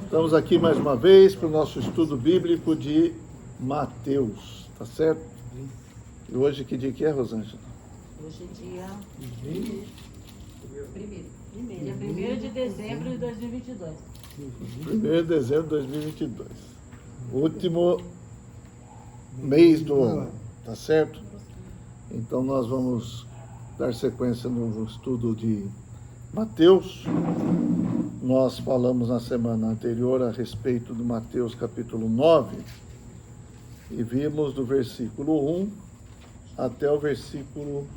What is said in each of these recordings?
Estamos aqui mais uma vez para o nosso estudo bíblico de Mateus, tá certo? E hoje que dia que é, Rosângela? Hoje é dia 1º de dezembro de 2022. 1º de dezembro de 2022. Último mês do ano, tá certo? Então nós vamos dar sequência no estudo de Mateus. Nós falamos na semana anterior a respeito do Mateus capítulo 9 e vimos do versículo 1 até o versículo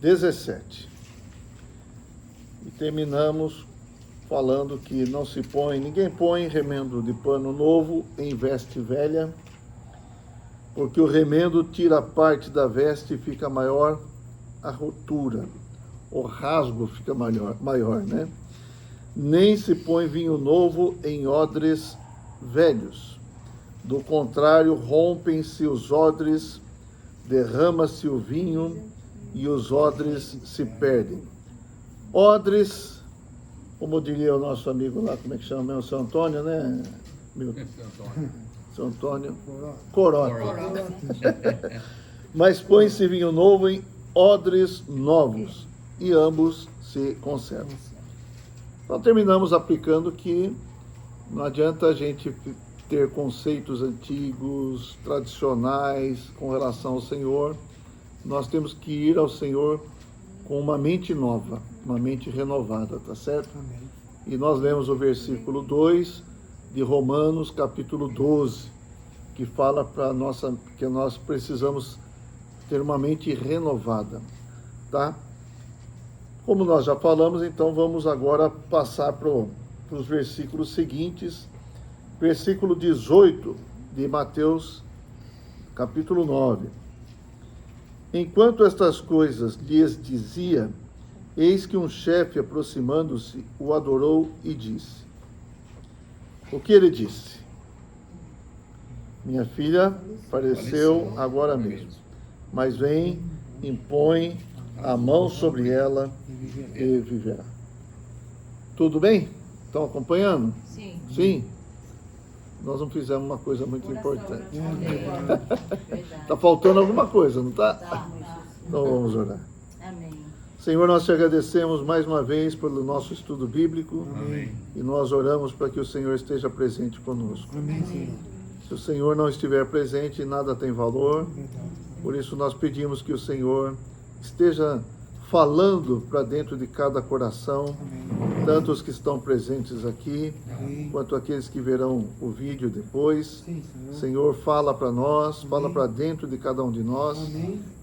17. E terminamos falando que não se põe, ninguém põe remendo de pano novo em veste velha, porque o remendo tira parte da veste e fica maior a rotura, o rasgo fica maior, né? Nem se põe vinho novo em odres velhos. Do contrário, rompem-se os odres, derrama-se o vinho e os odres se perdem. Odres, como diria o nosso amigo lá, como é que chama mesmo? São Antônio, né? São Antônio. Corote. Mas põe-se vinho novo em odres novos e ambos se conservam. Então terminamos aplicando que não adianta a gente ter conceitos antigos, tradicionais com relação ao Senhor. Nós temos que ir ao Senhor com uma mente nova, uma mente renovada, tá certo? Amém. E nós lemos o versículo 2 de Romanos, capítulo 12, que fala para que nós precisamos ter uma mente renovada, tá? Como nós já falamos, então vamos agora passar para os versículos seguintes. Versículo 18 de Mateus, capítulo 9. Enquanto estas coisas lhes dizia, eis que um chefe, aproximando-se, o adorou e disse. O que ele disse? Minha filha faleceu agora mesmo, mas vem, impõe a mão sobre ela e viverá. Tudo bem? Estão acompanhando? Sim. Sim? Nós não fizemos uma coisa muito importante. Está Está faltando alguma coisa, não está? Tá. Então vamos orar. Amém. Senhor, nós te agradecemos mais uma vez pelo nosso estudo bíblico. Amém. E nós oramos para que o Senhor esteja presente conosco. Amém, Senhor. Se o Senhor não estiver presente, nada tem valor. Por isso nós pedimos que o Senhor esteja falando para dentro de cada coração, tanto os que estão presentes aqui, quanto aqueles que verão o vídeo depois. Senhor, fala para nós, fala para dentro de cada um de nós,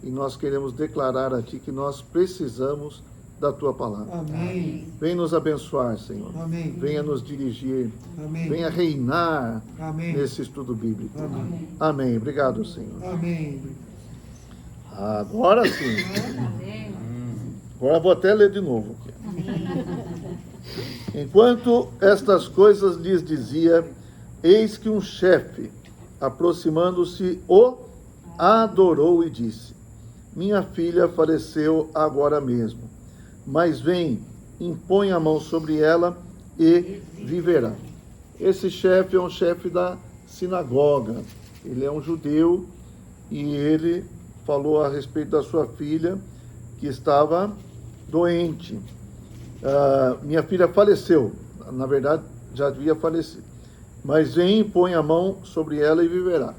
e nós queremos declarar a Ti que nós precisamos da Tua palavra. Amém. Venha nos abençoar, Senhor. Amém. Venha nos dirigir. Amém. Venha reinar Amém. nesse estudo bíblico. Amém. Amém. Obrigado, Senhor. Amém. Agora sim. Amém. Agora vou até ler de novo aqui. Enquanto estas coisas lhes dizia, eis que um chefe, aproximando-se, o adorou e disse, minha filha faleceu agora mesmo, mas vem, impõe a mão sobre ela e viverá. Esse chefe é um chefe da sinagoga, ele é um judeu e ele falou a respeito da sua filha que estava doente. Minha filha faleceu, na verdade já havia falecido, mas vem e põe a mão sobre ela e viverá.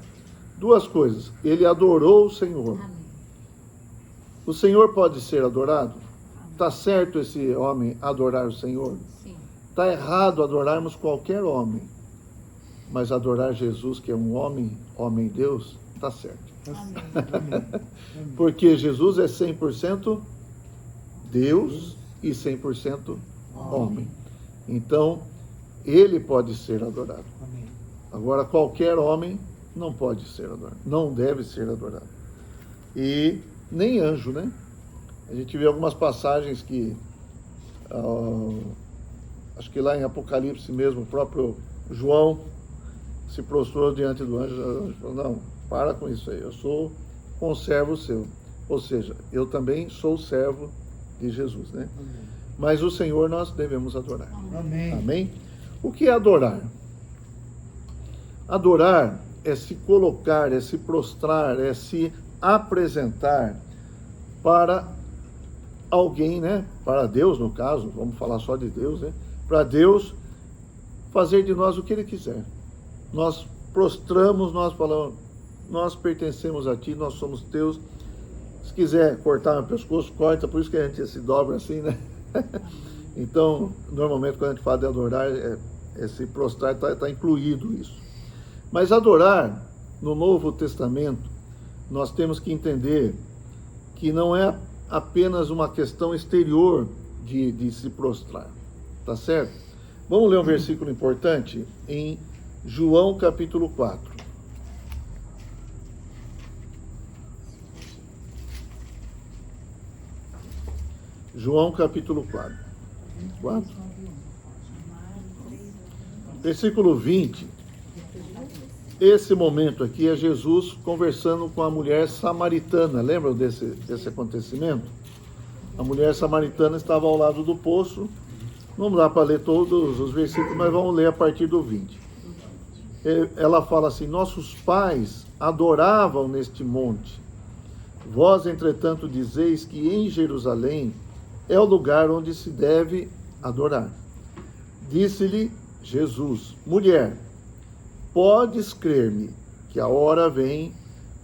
Duas coisas, ele adorou o Senhor. O Senhor pode ser adorado? Está certo esse homem adorar o Senhor? Sim. Está errado adorarmos qualquer homem, mas adorar Jesus, que é um homem Deus, está certo. Amém. Porque Jesus é 100% Deus e 100% homem. Então, ele pode ser adorado. Amém. Agora, qualquer homem não pode ser adorado, não deve ser adorado. E nem anjo, né? A gente vê algumas passagens que, acho que lá em Apocalipse mesmo, o próprio João se prostrou diante do anjo. O anjo falou, não, para com isso aí, eu sou conservo seu. Ou seja, eu também sou servo de Jesus, né? mas o Senhor nós devemos adorar. Amém. Amém? O que é adorar? Adorar é se colocar, é se prostrar, é se apresentar para alguém, né? Para Deus, no caso, vamos falar só de Deus, né? Para Deus fazer de nós o que Ele quiser. Nós prostramos, nós falamos, nós pertencemos a Ti, nós somos Teus. Se quiser cortar meu pescoço, corta, por isso que a gente se dobra assim, né? Então, normalmente quando a gente fala de adorar, se prostrar, está incluído isso. Mas adorar, no Novo Testamento, nós temos que entender que não é apenas uma questão exterior de se prostrar, tá certo? Vamos ler um versículo importante em João capítulo 4. João capítulo 4. Versículo 20. Esse momento aqui é Jesus conversando com a mulher samaritana. Lembram desse acontecimento? A mulher samaritana estava ao lado do poço. Não dá para ler todos os versículos, mas vamos ler a partir do 20. Ela fala assim: nossos pais adoravam neste monte. Vós, entretanto, dizeis que em Jerusalém é o lugar onde se deve adorar. Disse-lhe Jesus: mulher, podes crer-me que a hora vem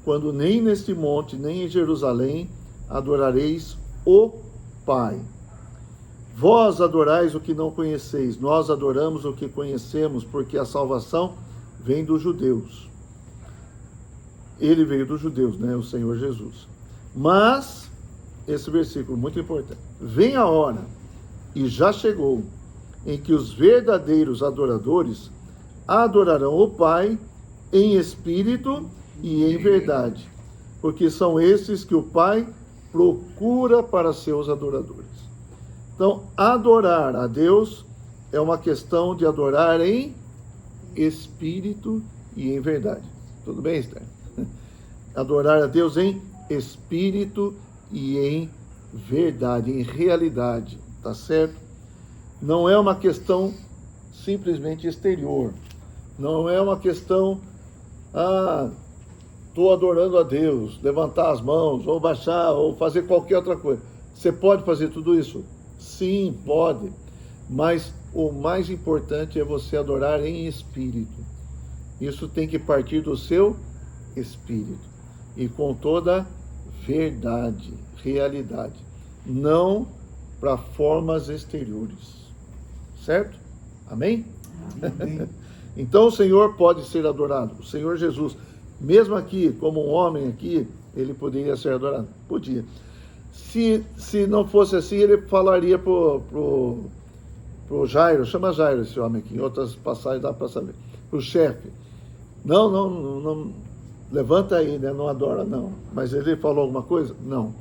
quando nem neste monte, nem em Jerusalém adorareis o Pai. Vós adorais o que não conheceis, nós adoramos o que conhecemos, porque a salvação vem dos judeus. Ele veio dos judeus, né? O Senhor Jesus. Mas, esse versículo muito importante, vem a hora, e já chegou, em que os verdadeiros adoradores adorarão o Pai em espírito e em verdade, porque são esses que o Pai procura para seus adoradores. Então, adorar a Deus é uma questão de adorar em espírito e em verdade. Tudo bem, Esther? Adorar a Deus em espírito e em verdade, em realidade, tá certo? Não é uma questão simplesmente exterior. Não é uma questão, estou adorando a Deus, levantar as mãos, ou baixar, ou fazer qualquer outra coisa. Você pode fazer tudo isso? Sim, pode. Mas o mais importante é você adorar em espírito. Isso tem que partir do seu espírito. E com toda verdade, realidade. Não para formas exteriores. Certo? Amém? Amém. Então o Senhor pode ser adorado. O Senhor Jesus, mesmo aqui, como um homem aqui, ele poderia ser adorado? Podia. Se não fosse assim, ele falaria pro Jairo, chama Jairo esse homem aqui, em outras passagens dá para saber, pro chefe. Não, levanta aí, né? Não adora, não. Mas ele falou alguma coisa? Não.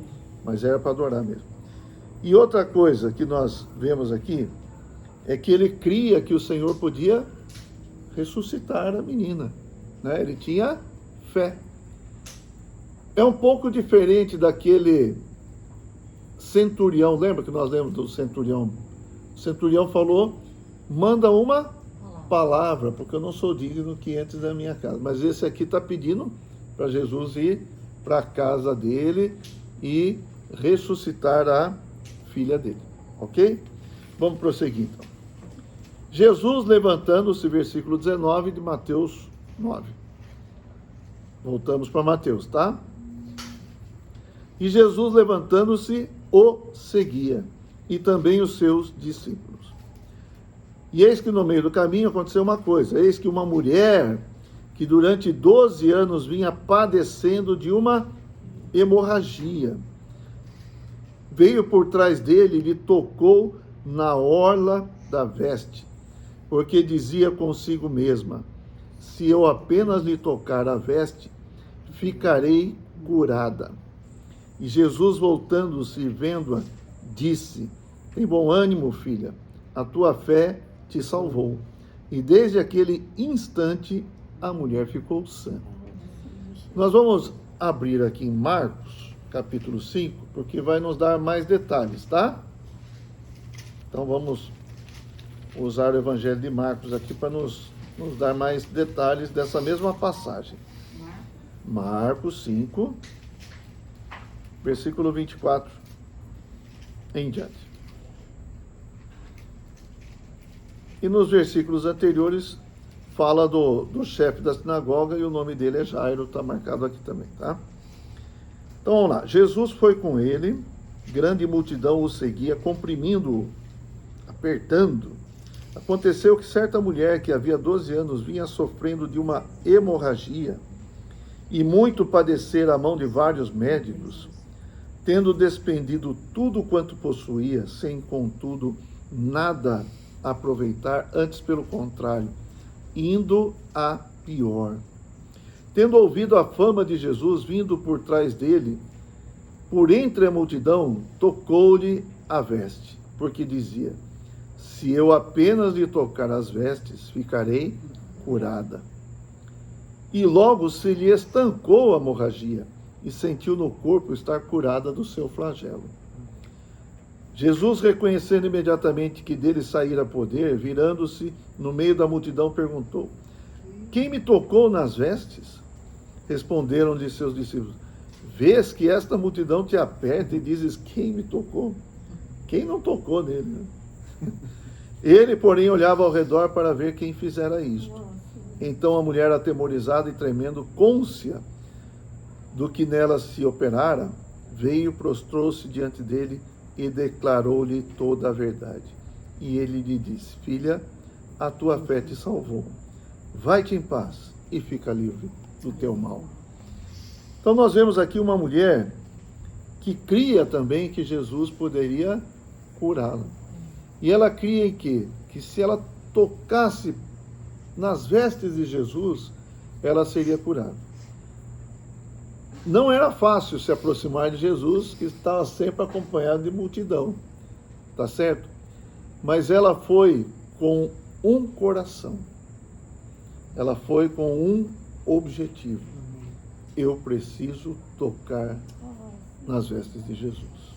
Mas era para adorar mesmo. E outra coisa que nós vemos aqui é que ele cria que o Senhor podia ressuscitar a menina, né? Ele tinha fé. É um pouco diferente daquele centurião. Lembra que nós lemos do centurião? O centurião falou: manda uma palavra, porque eu não sou digno que entres na minha casa. Mas esse aqui está pedindo para Jesus ir para a casa dele e ressuscitar a filha dele. Ok? Vamos prosseguir então. Jesus levantando-se, versículo 19 de Mateus 9. Voltamos para Mateus, tá? E Jesus levantando-se o seguia, e também os seus discípulos. E eis que no meio do caminho aconteceu uma coisa: eis que uma mulher que durante 12 anos vinha padecendo de uma hemorragia, veio por trás dele e lhe tocou na orla da veste, porque dizia consigo mesma: se eu apenas lhe tocar a veste, ficarei curada. E Jesus, voltando-se e vendo-a, disse: tem bom ânimo, filha, a tua fé te salvou. E desde aquele instante a mulher ficou sã. Nós vamos abrir aqui em Marcos, capítulo 5, porque vai nos dar mais detalhes, tá? Então vamos usar o Evangelho de Marcos aqui para nos dar mais detalhes dessa mesma passagem. Marcos 5, versículo 24 em diante. E nos versículos anteriores fala do chefe da sinagoga e o nome dele é Jairo, está marcado aqui também, tá? Então vamos lá. Jesus foi com ele, grande multidão o seguia, comprimindo-o, apertando. Aconteceu que certa mulher que havia 12 anos vinha sofrendo de uma hemorragia e muito padecer à mão de vários médicos, tendo despendido tudo quanto possuía, sem contudo nada aproveitar, antes pelo contrário, indo a pior. Tendo ouvido a fama de Jesus vindo por trás dele, por entre a multidão, tocou-lhe a veste, porque dizia: se eu apenas lhe tocar as vestes, ficarei curada. E logo se lhe estancou a hemorragia, e sentiu no corpo estar curada do seu flagelo. Jesus, reconhecendo imediatamente que dele saíra poder, virando-se no meio da multidão, perguntou: quem me tocou nas vestes? Responderam-lhe seus discípulos: vês que esta multidão te aperta e dizes: quem me tocou? Quem não tocou nele, né? Ele, porém, olhava ao redor para ver quem fizera isto. Então a mulher, atemorizada e tremendo, cônscia do que nela se operara, veio, prostrou-se diante dele e declarou-lhe toda a verdade. E ele lhe disse: filha, a tua fé te salvou. Vai-te em paz e fica livre do teu mal. Então nós vemos aqui uma mulher que cria também que Jesus poderia curá-la. E ela cria em quê? Que se ela tocasse nas vestes de Jesus, ela seria curada. Não era fácil se aproximar de Jesus, que estava sempre acompanhado de multidão, tá certo? Mas ela foi com um coração, ela foi com um objetivo: eu preciso tocar nas vestes de Jesus.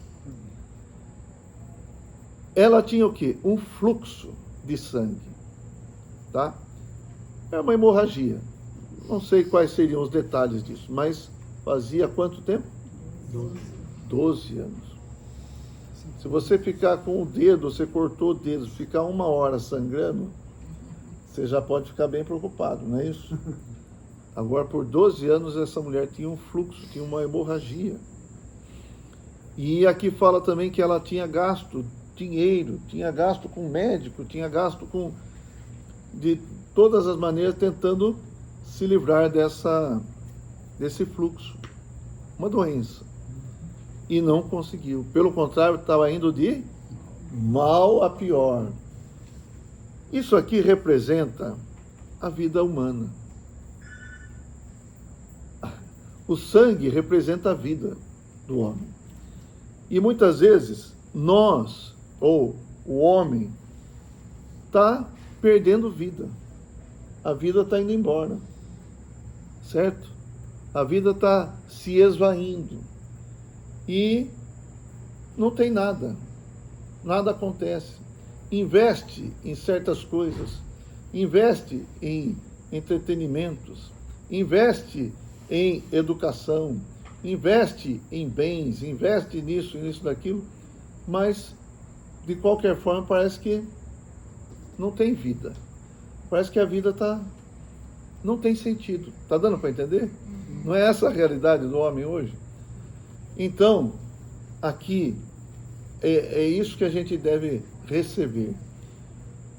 Ela tinha o quê? Um fluxo de sangue, tá? É uma hemorragia. Não sei quais seriam os detalhes disso, mas fazia quanto tempo? 12 anos. Se você ficar com o dedo, você cortou o dedo, ficar 1 hora sangrando, você já pode ficar bem preocupado, não é isso? Agora, por 12 anos, essa mulher tinha um fluxo, tinha uma hemorragia. E aqui fala também que ela tinha gasto dinheiro, tinha gasto com médico, tinha gasto com, de todas as maneiras, tentando se livrar desse fluxo, uma doença, e não conseguiu. Pelo contrário, estava indo de mal a pior. Isso aqui representa a vida humana. O sangue representa a vida do homem. E muitas vezes nós, ou o homem, está perdendo vida. A vida está indo embora, certo? A vida está se esvaindo e não tem nada, nada acontece. Investe em certas coisas, investe em entretenimentos, investe em educação, investe em bens, investe nisso e nisso daquilo, mas de qualquer forma parece que não tem vida. Parece que a vida não tem sentido. Está dando para entender? Não é essa a realidade do homem hoje? Então, aqui, é isso que a gente deve receber.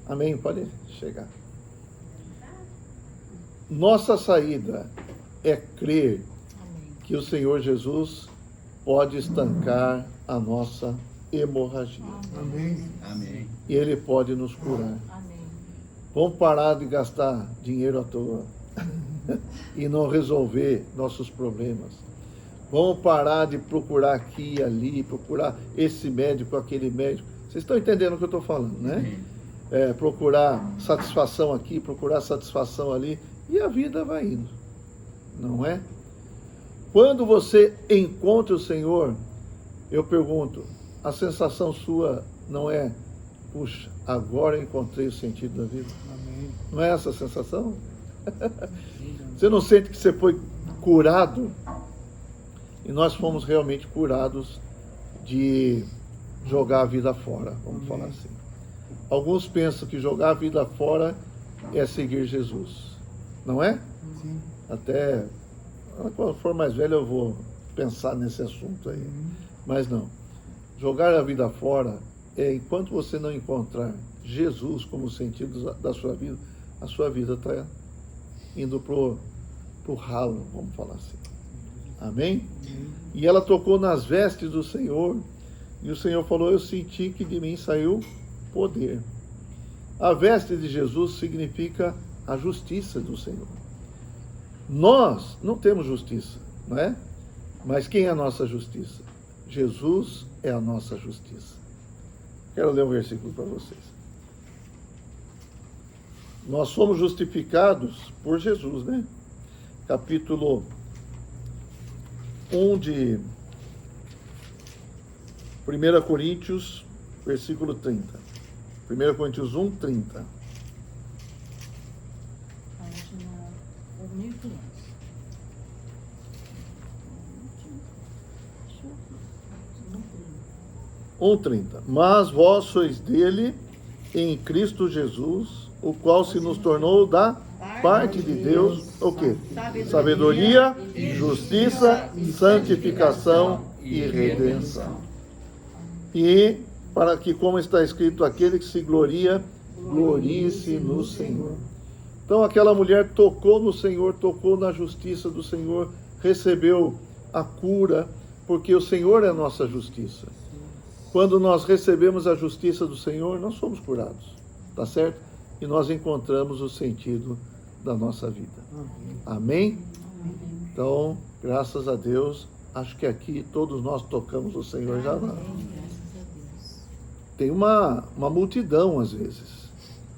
Amém? Pode chegar. Nossa saída é crer que o Senhor Jesus pode estancar a nossa hemorragia. Amém. Amém. E Ele pode nos curar. Amém. Vamos parar de gastar dinheiro à toa e não resolver nossos problemas. Vamos parar de procurar aqui e ali, procurar esse médico, aquele médico. Vocês estão entendendo o que eu estou falando, né? Procurar satisfação aqui, procurar satisfação ali, e a vida vai indo, não é? Quando você encontra o Senhor, eu pergunto, a sensação sua não é puxa, agora eu encontrei o sentido da vida. Amém. Não é essa a sensação? Você não sente que você foi curado? E nós fomos realmente curados de jogar a vida fora, vamos falar assim. Alguns pensam que jogar a vida fora é seguir Jesus, não é? Sim. Até quando for mais velho eu vou pensar nesse assunto aí. Mas não. Jogar a vida fora é enquanto você não encontrar Jesus como sentido da sua vida, a sua vida está indo pro ralo, vamos falar assim. Amém? E ela tocou nas vestes do Senhor, e o Senhor falou, eu senti que de mim saiu poder. A veste de Jesus significa a justiça do Senhor. Nós não temos justiça, não é? Mas quem é a nossa justiça? Jesus é a nossa justiça. Quero ler um versículo para vocês. Nós somos justificados por Jesus, né? Capítulo 1 de 1 Coríntios, versículo 30. 1 Coríntios 1, 30. Página 1500. 1:30. Mas vós sois dele em Cristo Jesus, o qual se nos tornou da parte de Deus, o quê? Sabedoria, justiça, santificação e redenção. E para que, como está escrito, aquele que se gloria, glorie-se no Senhor. Então aquela mulher tocou no Senhor, tocou na justiça do Senhor, recebeu a cura, porque o Senhor é a nossa justiça. Quando nós recebemos a justiça do Senhor, nós somos curados, tá certo? E nós encontramos o sentido da nossa vida. Amém? Então, graças a Deus, acho que aqui todos nós tocamos o Senhor já. Graças a Deus. Tem uma multidão às vezes.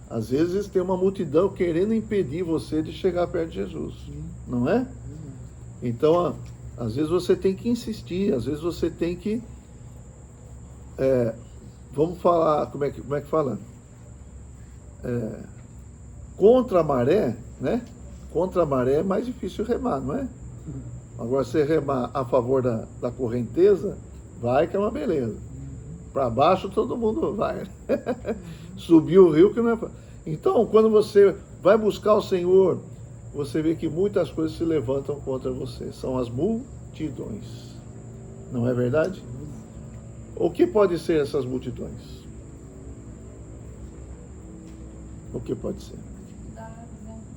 Às vezes tem uma multidão querendo impedir você de chegar perto de Jesus, não é? Então, às vezes você tem que insistir, às vezes você tem que vamos falar, como é que fala? Contra a maré, né? Contra a maré é mais difícil remar, não é? Agora, você remar a favor da correnteza, vai que é uma beleza. Para baixo todo mundo vai. Subir o rio que não é... Então, quando você vai buscar o Senhor, você vê que muitas coisas se levantam contra você. São as multidões. Não é verdade? O que pode ser essas multidões? O que pode ser?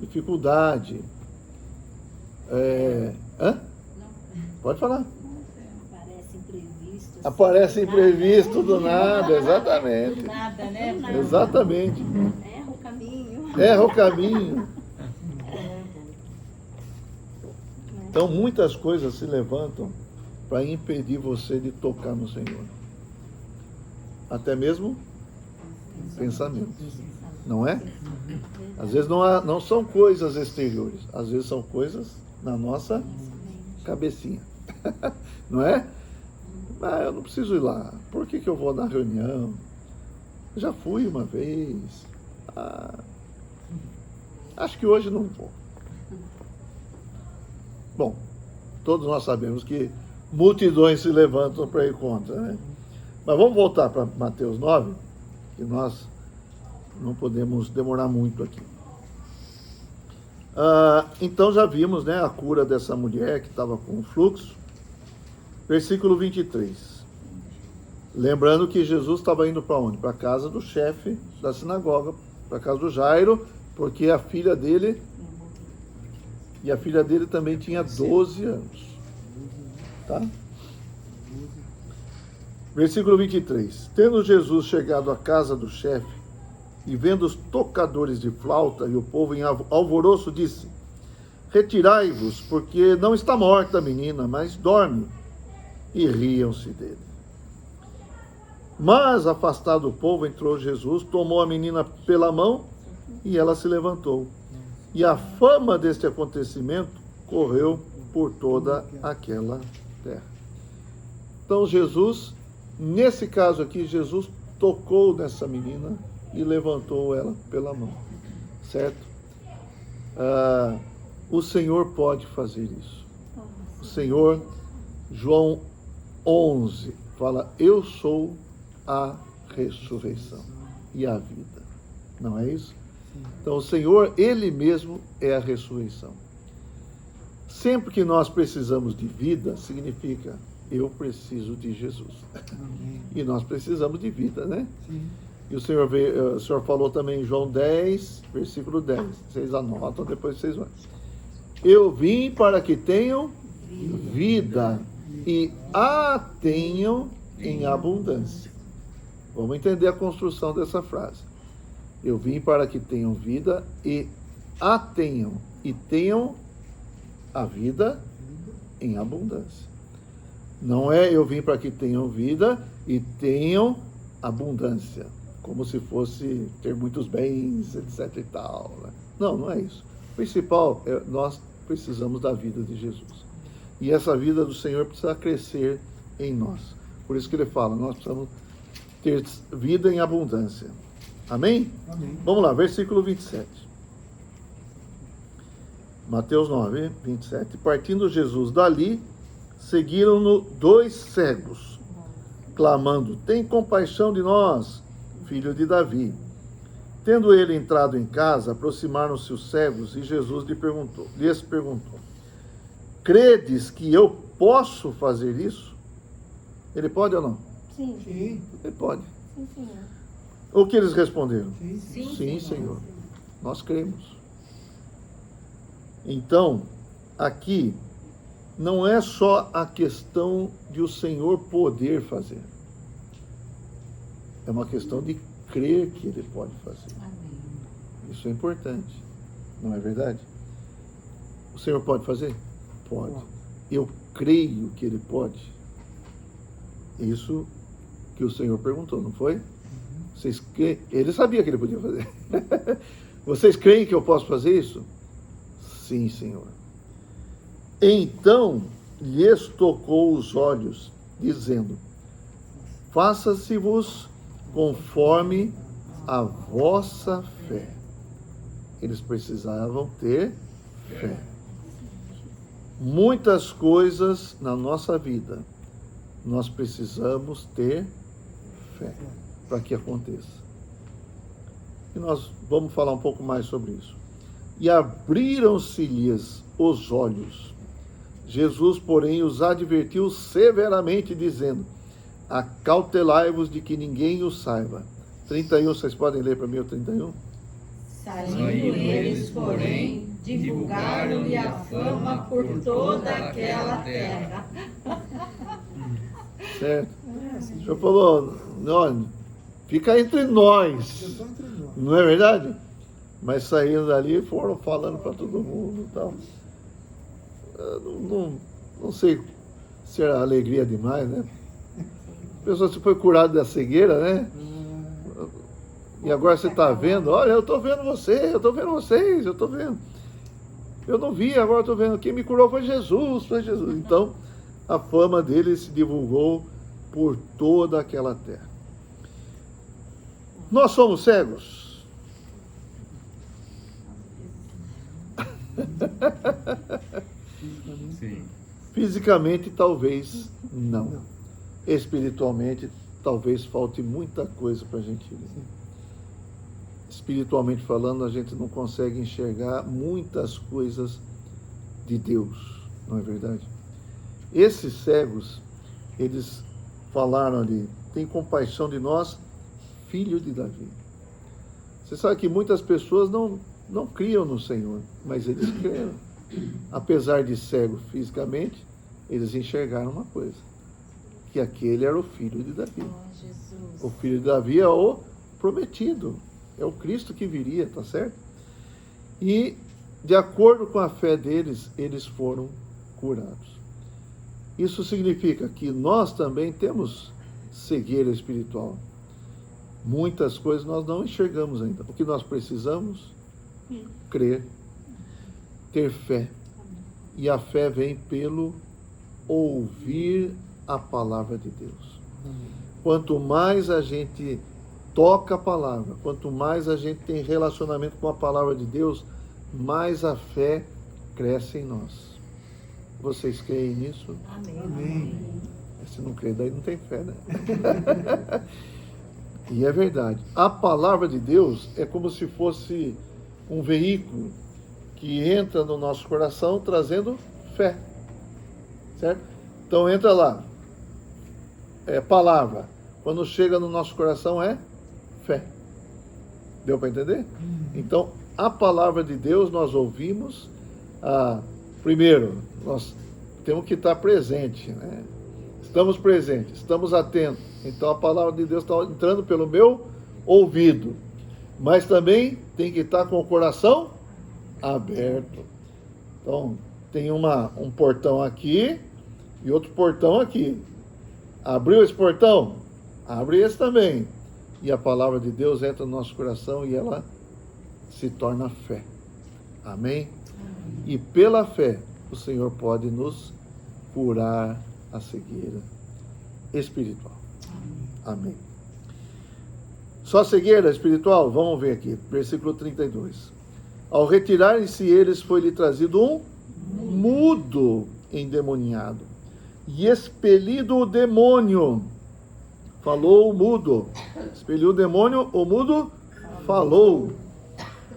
Dificuldade. Pode falar. Aparece imprevisto do nada, exatamente. Do nada, né? Exatamente. Erra o caminho. Erra o caminho. Então, muitas coisas se levantam para impedir você de tocar no Senhor. Até mesmo pensamentos, não é? Às vezes não são coisas exteriores, às vezes são coisas na nossa cabecinha, não é? Ah, eu não preciso ir lá, por que eu vou na reunião? Eu já fui uma vez, acho que hoje não vou. Bom, todos nós sabemos que multidões se levantam para ir contra, né? Mas vamos voltar para Mateus 9, que nós não podemos demorar muito aqui. Então já vimos, né, a cura dessa mulher que estava com fluxo. Versículo 23. Lembrando que Jesus estava indo para onde? Para a casa do chefe da sinagoga, para a casa do Jairo, porque a filha dele também tinha 12 anos. Tá? Versículo 23. Tendo Jesus chegado à casa do chefe e vendo os tocadores de flauta e o povo em alvoroço, disse: retirai-vos, porque não está morta a menina, mas dorme. E riam-se dele. Mas, afastado o povo, entrou Jesus, tomou a menina pela mão e ela se levantou. E a fama deste acontecimento correu por toda aquela terra. Então, Jesus, nesse caso aqui, Jesus tocou nessa menina e levantou ela pela mão, certo? O Senhor pode fazer isso. O Senhor, João 11, fala: eu sou a ressurreição e a vida. Não é isso? Então o Senhor, Ele mesmo é a ressurreição. Sempre que nós precisamos de vida, significa eu preciso de Jesus. E nós precisamos de vida, né? Sim. E o Senhor falou também em João 10, versículo 10. Vocês anotam, depois vocês vão. Eu vim para que tenham vida e a tenham em abundância. Vamos entender a construção dessa frase. Eu vim para que tenham vida e a tenham. E tenham a vida em abundância. Não é eu vim para que tenham vida e tenham abundância, como se fosse ter muitos bens, etc e tal. Né? Não, não é isso. O principal é nós precisamos da vida de Jesus. E essa vida do Senhor precisa crescer em nós. Por isso que ele fala, nós precisamos ter vida em abundância. Amém? Amém. Vamos lá, versículo 27. Mateus 9, 27. Partindo Jesus dali, seguiram-no 2 cegos, clamando: tem compaixão de nós, filho de Davi. Tendo ele entrado em casa, aproximaram-se os cegos e Jesus lhes perguntou: credes que eu posso fazer isso? Ele pode ou não? Sim. Sim. Ele pode. Sim, Senhor. O que eles responderam? Sim. Sim, Senhor. Nós cremos. Então, aqui, não é só a questão de o Senhor poder fazer. É uma questão de crer que Ele pode fazer. Isso é importante. Não é verdade? O Senhor pode fazer? Pode. Eu creio que Ele pode. Isso que o Senhor perguntou, não foi? Vocês creem? Ele sabia que Ele podia fazer. Vocês creem que eu posso fazer isso? Sim, Senhor. Então lhes tocou os olhos, dizendo: faça-se-vos conforme a vossa fé. Eles precisavam ter fé. Muitas coisas na nossa vida nós precisamos ter fé para que aconteça. E nós vamos falar um pouco mais sobre isso. E abriram-se-lhes os olhos. Jesus, porém, os advertiu severamente, dizendo: acautelai-vos de que ninguém o saiba. 31, vocês podem ler para mim o 31? Saindo eles, porém, divulgaram-lhe a fama por toda aquela terra. Certo? O senhor falou: não, fica entre nós. Eu sou entre nós. Não é verdade? Mas saíram dali e foram falando para todo mundo e tal. Não sei se era alegria demais, né? A pessoa se foi curada da cegueira, né? E agora você está vendo, olha, eu estou vendo você, eu estou vendo vocês, eu estou vendo. Eu não vi, agora estou vendo. Quem me curou foi Jesus, foi Jesus. Então, a fama dele se divulgou por toda aquela terra. Nós somos cegos. Sim. Fisicamente, talvez não. Espiritualmente, talvez falte muita coisa para a gente ver. Espiritualmente falando, a gente não consegue enxergar muitas coisas de Deus, não é verdade? Esses cegos, eles falaram ali: tem compaixão de nós, filho de Davi. Você sabe que muitas pessoas não criam no Senhor, mas eles creram. Apesar de cego fisicamente, eles enxergaram uma coisa: que aquele era o filho de Davi. Oh, Jesus. O filho de Davi é o prometido, é o Cristo que viria, tá certo? E, de acordo com a fé deles, eles foram curados. Isso significa que nós também temos cegueira espiritual. Muitas coisas nós não enxergamos ainda. O que nós precisamos? Crer, ter fé. E a fé vem pelo ouvir a palavra de Deus. quanto mais a gente toca a palavra, quanto mais a gente tem relacionamento com a palavra de Deus, mais a fé cresce em nós. Vocês creem nisso? Amém. Se não crê, daí não tem fé, né? E é verdade. A palavra de Deus é como se fosse um veículo que entra no nosso coração trazendo fé. Certo? Então entra lá. É palavra. Quando chega no nosso coração é fé. Deu para entender? Então, a palavra de Deus nós ouvimos. Primeiro, nós temos que estar presente, né? Estamos presentes, estamos atentos. Então a palavra de Deus está entrando pelo meu ouvido. Mas também tem que estar com o coração aberto. Então, tem um portão aqui e outro portão aqui. Abriu esse portão? Abre esse também. E a palavra de Deus entra no nosso coração e ela se torna fé. Amém? E pela fé, o Senhor pode nos curar a cegueira espiritual. Amém. Só cegueira espiritual? Vamos ver aqui, versículo 32. Ao retirarem-se eles, foi-lhe trazido um mudo endemoniado, e expelido o demônio. Falou o mudo. Expeliu o demônio, o mudo falou.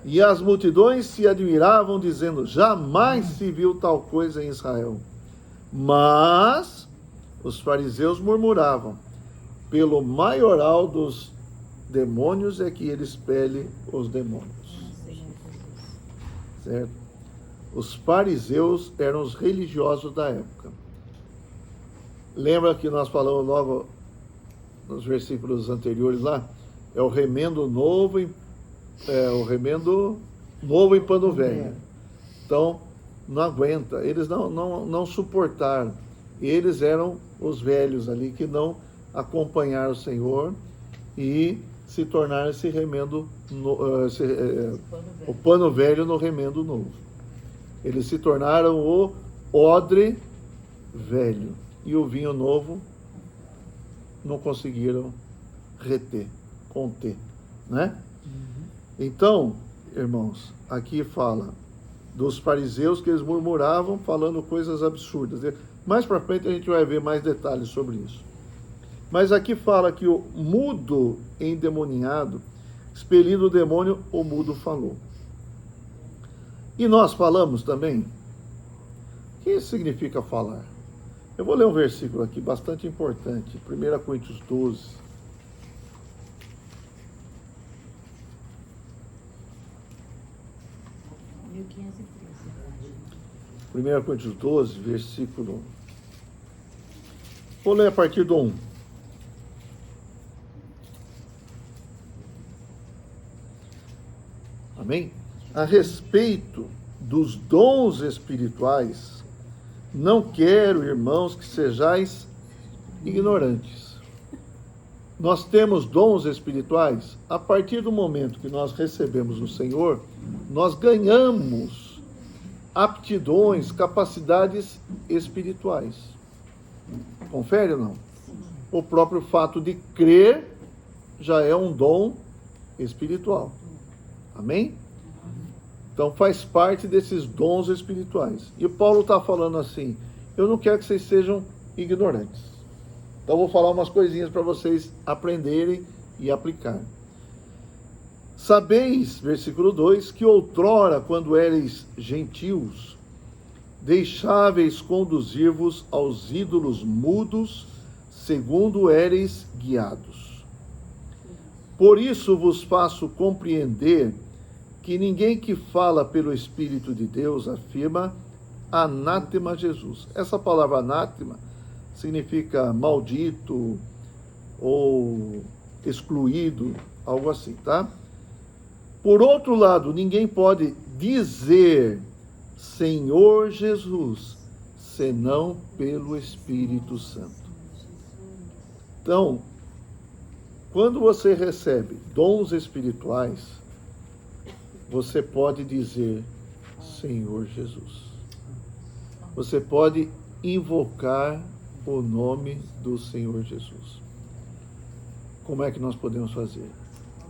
E as multidões se admiravam, dizendo: jamais se viu tal coisa em Israel. Mas os fariseus murmuravam: pelo maioral dos demônios é que ele expele os demônios. Certo? Os fariseus eram os religiosos da época. Lembra que nós falamos logo nos versículos anteriores lá? É o remendo novo em pano velho. Então, não aguenta. Eles não suportaram. Eles eram os velhos ali que não acompanharam o Senhor e se tornaram esse remendo, o pano velho no remendo novo. Eles se tornaram o odre velho. E o vinho novo não conseguiram conter, né? Então, irmãos, aqui fala dos fariseus que eles murmuravam falando coisas absurdas. Mais para frente a gente vai ver mais detalhes sobre isso. Mas aqui fala que o mudo endemoniado, expelindo o demônio, o mudo falou. E nós falamos também. O que significa falar? Eu vou ler um versículo aqui bastante importante, 1 Coríntios 12. 1 Coríntios 12, versículo... Vou ler a partir do 1. Amém? A respeito dos dons espirituais, não quero, irmãos, que sejais ignorantes. Nós temos dons espirituais. A partir do momento que nós recebemos o Senhor, nós ganhamos aptidões, capacidades espirituais. Confere ou não? O próprio fato de crer já é um dom espiritual. Amém? Então faz parte desses dons espirituais. E Paulo está falando assim: eu não quero que vocês sejam ignorantes. Então vou falar umas coisinhas para vocês aprenderem e aplicarem. Sabeis, versículo 2, que outrora, quando éreis gentios, deixáveis conduzir-vos aos ídolos mudos, segundo éreis guiados. Por isso vos faço compreender que ninguém que fala pelo Espírito de Deus afirma anátema Jesus. Essa palavra anátema significa maldito ou excluído, algo assim, tá? Por outro lado, ninguém pode dizer Senhor Jesus, senão pelo Espírito Santo. Então, quando você recebe dons espirituais, você pode dizer Senhor Jesus. Você pode invocar o nome do Senhor Jesus. Como é que nós podemos fazer?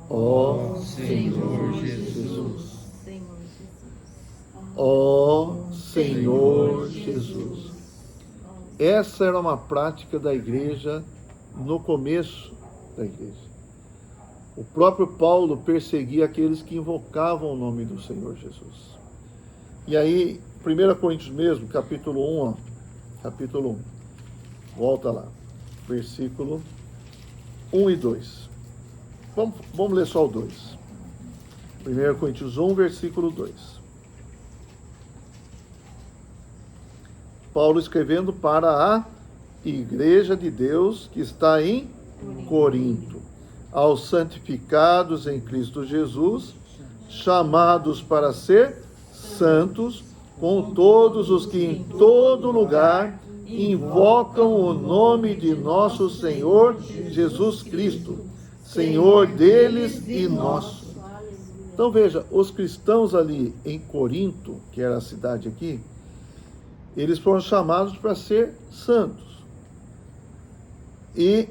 Ó Senhor Jesus. Senhor Jesus. Ó Senhor Jesus. Essa era uma prática da igreja no começo da igreja. O próprio Paulo perseguia aqueles que invocavam o nome do Senhor Jesus. E aí, 1 Coríntios mesmo, capítulo 1, ó, capítulo 1. Volta lá. Versículo 1 e 2. Vamos ler só o 2. 1 Coríntios 1, versículo 2. Paulo escrevendo para a igreja de Deus que está em Corinto. Aos santificados em Cristo Jesus, chamados para ser santos, com todos os que em todo lugar invocam o nome de nosso Senhor Jesus Cristo, Senhor deles e nosso. Então veja, os cristãos ali em Corinto, que era a cidade aqui, eles foram chamados para ser santos. E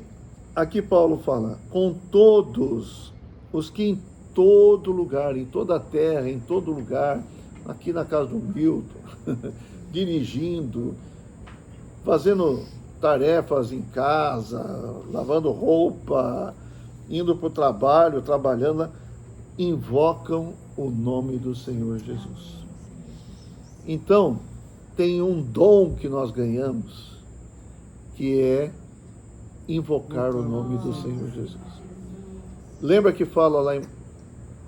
aqui Paulo fala, com todos os que em todo lugar, em toda a terra, em todo lugar, aqui na casa do Milton, dirigindo, fazendo tarefas em casa, lavando roupa, indo para o trabalho, trabalhando, invocam o nome do Senhor Jesus. Então, tem um dom que nós ganhamos, que é invocar o nome do Senhor Jesus. Lembra que fala lá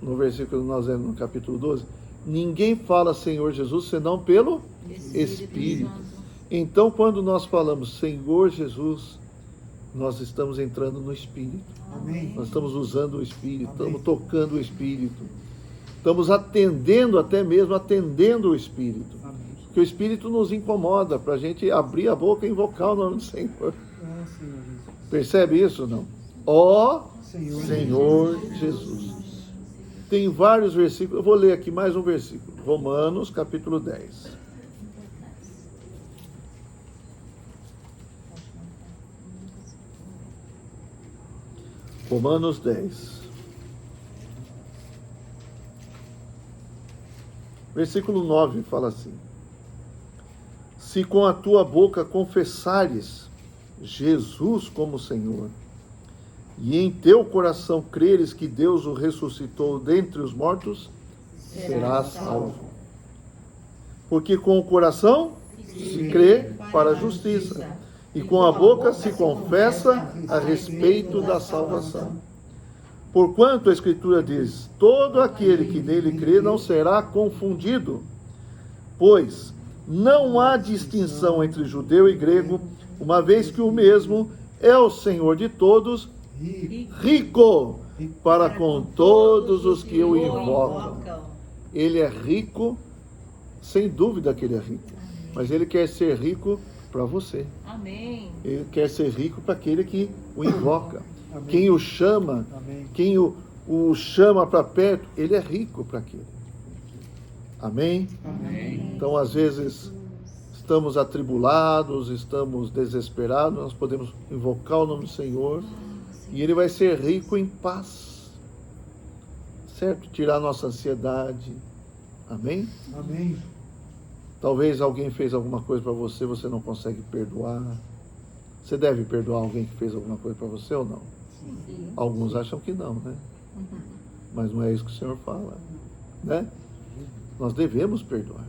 no versículo que nós lemos no capítulo 12? Ninguém fala Senhor Jesus senão pelo Espírito. Então, quando nós falamos Senhor Jesus, nós estamos entrando no Espírito. Amém. Nós estamos usando o Espírito, Amém. estamos tocando o Espírito. Estamos atendendo, até mesmo atendendo o Espírito. Amém. Porque o Espírito nos incomoda para a gente abrir a boca e invocar o nome do Senhor. Ah, Senhor Jesus. Percebe isso ou não? Ó Senhor, Senhor Jesus. Tem vários versículos, eu vou ler aqui mais um versículo. Romanos, capítulo 10. Romanos 10. Versículo 9 fala assim: se com a tua boca confessares Jesus como Senhor, e em teu coração creres que Deus o ressuscitou dentre os mortos, serás salvo. Porque com o coração se crê para a justiça, e com a boca se confessa a respeito da salvação. Porquanto a Escritura diz, todo aquele que nele crê não será confundido, pois não há distinção entre judeu e grego, uma vez que o mesmo é o Senhor de todos, rico para com todos os que o invocam. Ele é rico, sem dúvida que ele é rico, mas ele quer ser rico para você. Amém. Ele quer ser rico para aquele que o invoca. Amém. Quem o chama, Amém. quem o chama para perto, ele é rico para aquele. Amém? Amém. Então, às vezes, estamos atribulados, estamos desesperados, nós podemos invocar o nome do Senhor e ele vai ser rico em paz. Certo? Tirar nossa ansiedade. Amém? Amém. Talvez alguém fez alguma coisa para você, você não consegue perdoar. Você deve perdoar alguém que fez alguma coisa para você ou não? Sim. Alguns acham que não, né? Mas não é isso que o Senhor fala, né? Nós devemos perdoar.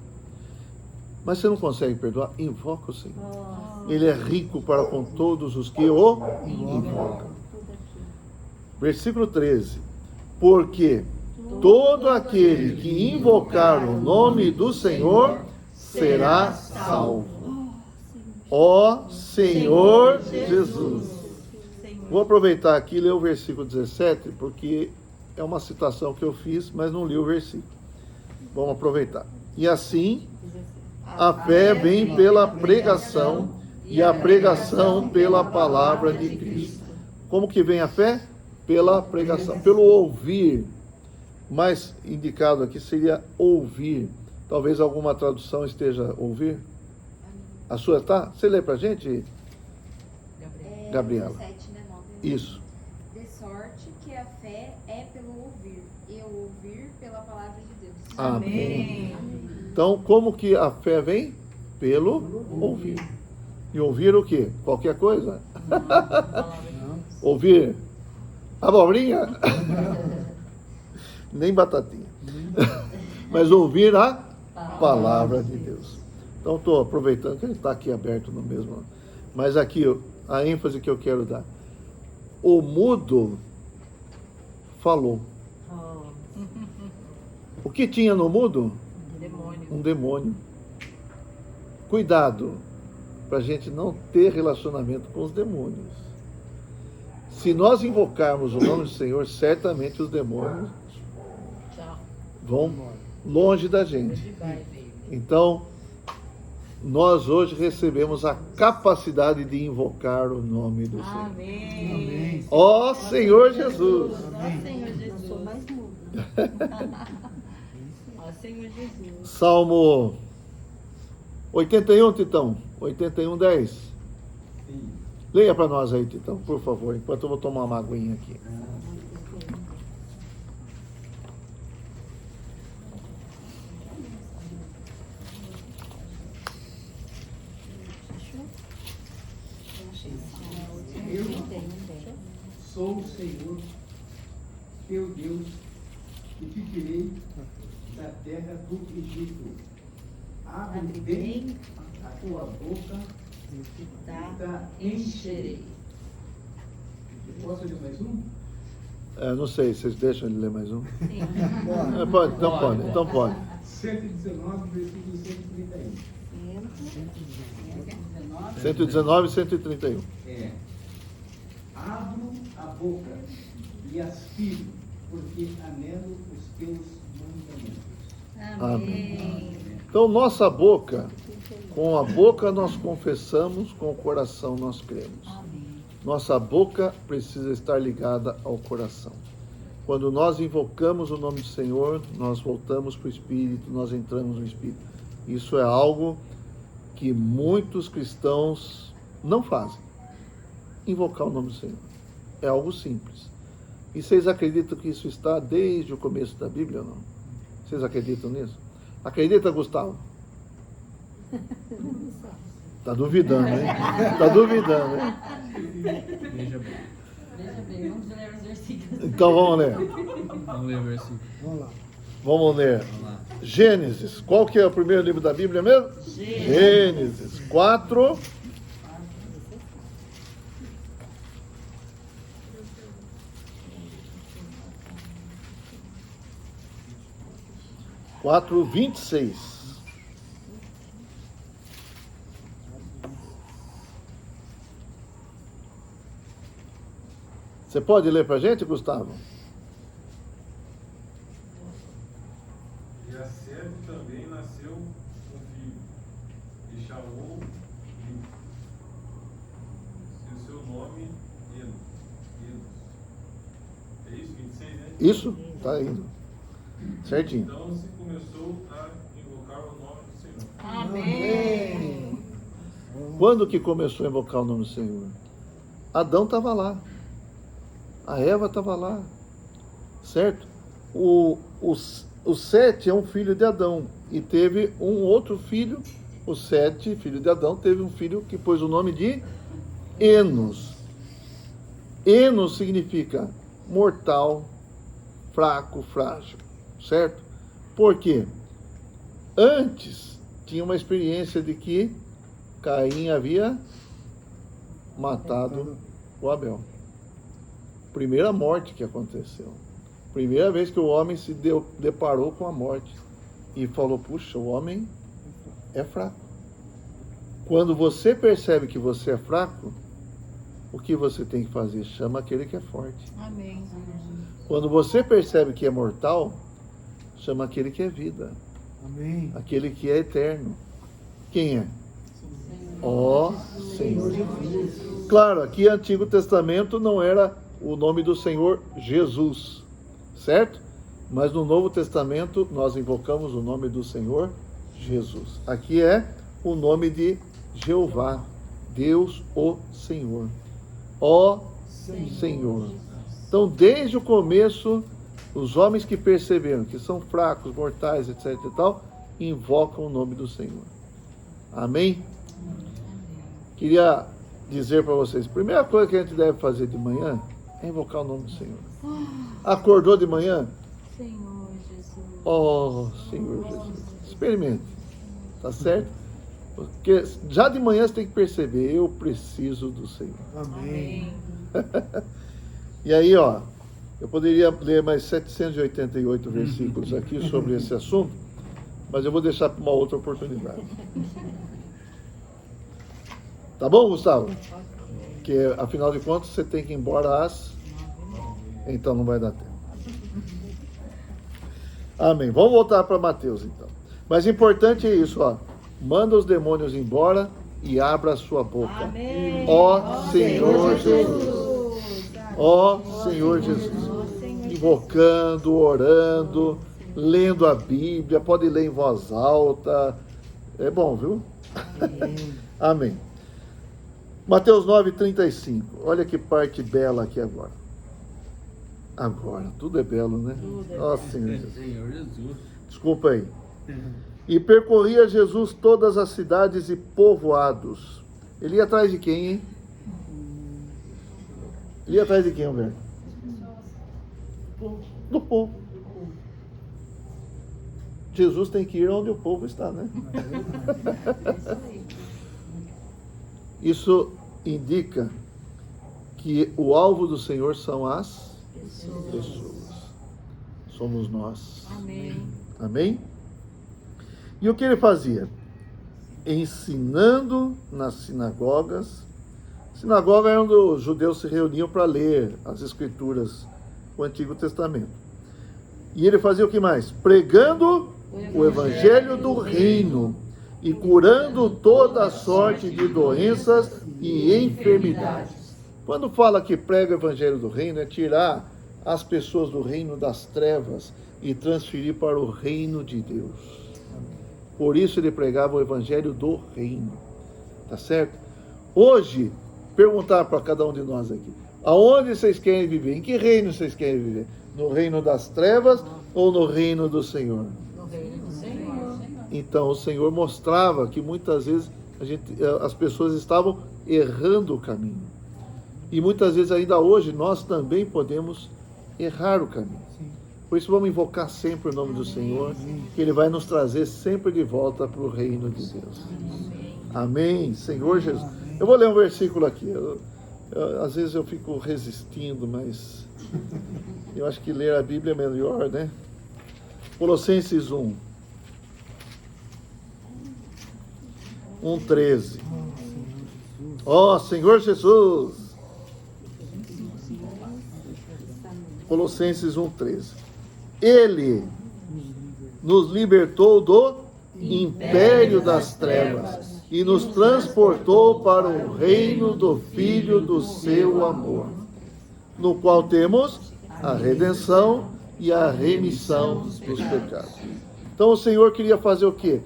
Mas você não consegue perdoar? Invoca o Senhor. Ele é rico para com todos os que o invocam. Versículo 13. Porque todo aquele que invocar o nome do Senhor será salvo. Ó Senhor Jesus. Vou aproveitar aqui e ler o versículo 17, porque é uma citação que eu fiz, mas não li o versículo. Vamos aproveitar. E assim, a fé vem pela pregação, e a pregação pela palavra de Cristo. Como que vem a fé? Pela pregação, pelo ouvir. Mais indicado aqui seria ouvir. Talvez alguma tradução esteja ouvir. A sua tá? Você lê pra gente, Gabriela? 7, né, 9. Isso. De sorte Amém. Então, como que a fé vem? Pelo ouvir. E ouvir o quê? Qualquer coisa? Ouvir abobrinha? Nem batatinha. Mas ouvir a palavra de Deus. Então, estou aproveitando que ele está aqui aberto no mesmo. Mas aqui, a ênfase que eu quero dar. O mudo falou. O que tinha no mudo? Demônio. Um demônio. Cuidado, para a gente não ter relacionamento com os demônios. Se nós invocarmos o nome do Senhor, certamente os demônios Tchau. vão longe da gente. Então, nós hoje recebemos a capacidade de invocar o nome do Senhor. Amém. Ó Senhor Jesus! Ó Senhor Eu Jesus. sou mais muda. Ó Senhor Jesus. Salmo 81, Titão. 81, 10. Leia para nós aí, Titão, por favor, enquanto eu vou tomar uma aguinha aqui. Eu sou o Senhor, teu Deus, que te tirei da terra do Egito. Abre bem a tua boca e da encherei. Posso ler mais um? Não sei, vocês deixam ele ler mais um? Sim. Pode, então pode. 119, versículo 131. 119 e 131. Abro a boca e aspiro, porque anelo os teus mandamentos. Amém. Então, nossa boca, com a boca nós confessamos, com o coração nós cremos. Nossa boca precisa estar ligada ao coração. Quando nós invocamos o nome do Senhor, nós voltamos para o Espírito, nós entramos no Espírito. Isso é algo que muitos cristãos não fazem. Invocar o nome do Senhor. É algo simples. E vocês acreditam que isso está desde o começo da Bíblia ou não? Vocês acreditam nisso? Acredita, Gustavo? Está duvidando, hein? Está duvidando, hein? Veja bem. Veja bem, vamos ler os versículos. Então vamos ler. Vamos ler o versículo. Vamos ler. Vamos lá. Gênesis. Qual que é o primeiro livro da Bíblia mesmo? Gênesis 4. Quatro, 26. Você pode ler para a gente, Gustavo? E a Sete também nasceu um filho, e chamou Limpo. E o seu nome, Enos. É isso, 26, né? Isso? Está indo. Certinho. Então se começou a invocar o nome do Senhor. Amém. Quando que começou a invocar o nome do Senhor? Adão estava lá. A Eva estava lá. Certo? O Sete é um filho de Adão. E teve um outro filho. O Sete, filho de Adão, teve um filho que pôs o nome de Enos. Enos significa mortal, fraco, frágil. Certo? Por quê? Antes tinha uma experiência de que Caim havia matado o Abel. Primeira morte que aconteceu. Primeira vez que o homem se deparou com a morte. E falou, puxa, o homem é fraco. Quando você percebe que você é fraco, o que você tem que fazer? Chama aquele que é forte. Amém. Quando você percebe que é mortal, chama aquele que é vida. Amém. Aquele que é eterno. Quem é? Ó Senhor Jesus. Claro, aqui Antigo Testamento não era o nome do Senhor Jesus, certo? Mas no Novo Testamento nós invocamos o nome do Senhor Jesus. Aqui é o nome de Jeová, Deus o Senhor. Ó Senhor. Então, desde o começo, os homens que perceberam que são fracos, mortais, etc. e tal, invocam o nome do Senhor. Amém? Queria dizer para vocês, a primeira coisa que a gente deve fazer de manhã é invocar o nome do Senhor. Acordou de manhã? Senhor Jesus. Oh, Senhor Jesus. Experimente. Tá certo? Porque já de manhã você tem que perceber, eu preciso do Senhor. Amém. E aí, ó, eu poderia ler mais 788 versículos aqui sobre esse assunto, mas eu vou deixar para uma outra oportunidade. Tá bom, Gustavo? Porque, afinal de contas, você tem que ir embora Então não vai dar tempo. Amém. Vamos voltar para Mateus, então. Mas importante é isso, ó. Manda os demônios embora e abra a sua boca. Amém. Ó Senhor Jesus. Ó Senhor Jesus. Invocando, orando, lendo a Bíblia, pode ler em voz alta. É bom, viu? Amém. Mateus 9:35. Olha que parte bela aqui agora. Agora, tudo é belo, né? Ó Senhor Jesus. Senhor Jesus. Desculpa aí. E percorria Jesus todas as cidades e povoados. Ele ia atrás de quem, hein? Ele ia atrás de quem, Alberto? Do povo. Jesus tem que ir onde o povo está, né? Isso indica que o alvo do Senhor são as pessoas. Somos nós. Amém. Amém? E o que ele fazia? Ensinando nas sinagogas. Sinagoga é onde os judeus se reuniam para ler as escrituras, o Antigo Testamento. E ele fazia o que mais? Pregando o evangelho do reino e curando toda sorte de doenças e enfermidades. Quando fala que prega o evangelho do reino, é tirar as pessoas do reino das trevas e transferir para o reino de Deus. Por isso ele pregava o evangelho do reino. Tá certo? Hoje, perguntar para cada um de nós aqui, aonde vocês querem viver? Em que reino vocês querem viver? No reino das trevas ou no reino do Senhor? No reino do Senhor. Então o Senhor mostrava que muitas vezes as pessoas estavam errando o caminho. E muitas vezes ainda hoje nós também podemos errar o caminho. Por isso vamos invocar sempre o nome do Senhor, que Ele vai nos trazer sempre de volta para o reino de Deus. Amém, Senhor Jesus. Eu vou ler um versículo aqui. Às vezes eu fico resistindo, mas eu acho que ler a Bíblia é melhor, né? Colossenses 1:13. Ó Senhor Jesus. Colossenses 1:13. Ele nos libertou do império das trevas e nos transportou para o reino do Filho do seu amor, no qual temos a redenção e a remissão dos pecados. Então o Senhor queria fazer o quê?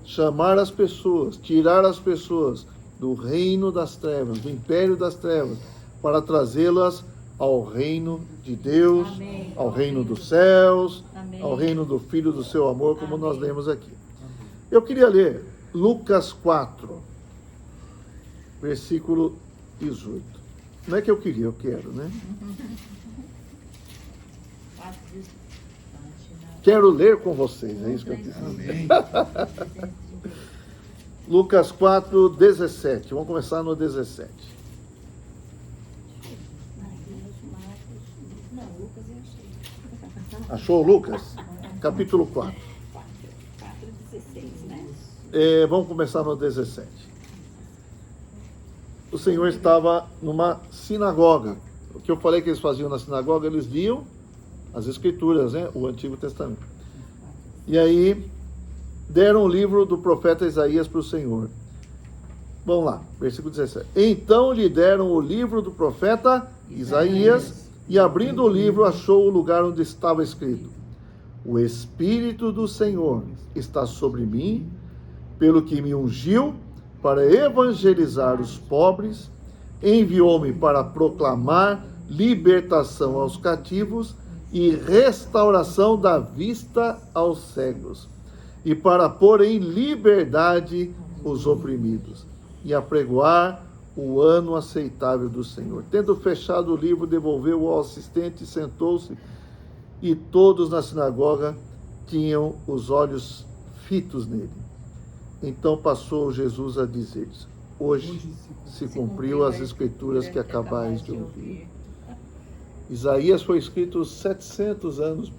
Chamar as pessoas, tirar as pessoas do reino das trevas, do império das trevas, para trazê-las ao reino de Deus, Amém. Ao reino dos céus, Amém. Ao reino do Filho do seu amor, como nós lemos aqui. Eu queria ler Lucas 4, versículo 18. Não é que eu queria, eu quero, né? Quero ler com vocês, é isso que eu quis dizer. Lucas 4, 17. Vamos começar no 17. Achou Lucas? Capítulo 4. 4:16, né? Vamos começar no 17. O Senhor estava numa sinagoga. O que eu falei que eles faziam na sinagoga, eles liam as Escrituras, né? O Antigo Testamento. E aí, deram o livro do profeta Isaías para o Senhor. Vamos lá, versículo 17. Então lhe deram o livro do profeta Isaías, e abrindo o livro, achou o lugar onde estava escrito: O Espírito do Senhor está sobre mim, pelo que me ungiu para evangelizar os pobres, enviou-me para proclamar libertação aos cativos e restauração da vista aos cegos, e para pôr em liberdade os oprimidos, e apregoar o ano aceitável do Senhor. Tendo fechado o livro, devolveu-o ao assistente e sentou-se, e todos na sinagoga tinham os olhos fitos nele. Então passou Jesus a dizer-lhes: hoje se cumpriu as escrituras que acabais de ouvir. Isaías foi escrito 700 anos,